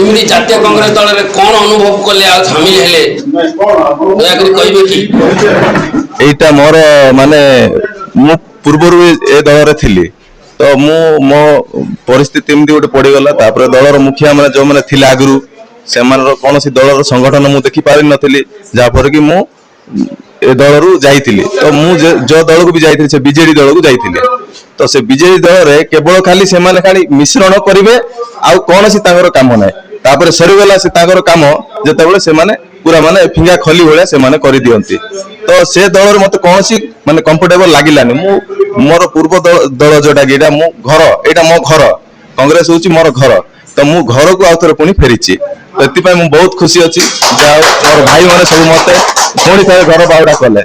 एमती जातीय कांग्रेस दल में कौन अनुभव कले सामिल हेले दया करी कहबे कि एटा मोर माने मु पूर्वरु ए दल रे थिली तो मु मो परिस्थिति एमती गोटे पड़ी गला तापर दलर मुखिया माने जो माने थिला आगरु से मानर कोनोसी दलर संगठन मु देखि पारि नथिली जा पर कि मु ए दल रु जाइथिली तो मु जो दल को भी जाइथिली से बीजेडी दल को जाइथिली तो से बीजेडी दल रे केवल खाली से माने खाली मिश्रण करिवे आ कोनोसी तांगर काम नै तापर सरी गला से तांगर काम जेतेबेले से माने पूरा माने फिंगा खली होले से माने करि दियंती तो से दल रे मते कोनोसी माने कंफर्टेबल लागिलानी मु मोर पूर्व दल जोटा कि मो घर एटा मो घर कांग्रेस होची मोर घर तो मु घर को आउथरे पुनी फेरिची तो एति पय मु बहुत खुशी अछि जा मोर भाई माने सब मते पुनी थारे घर बाउडा कले।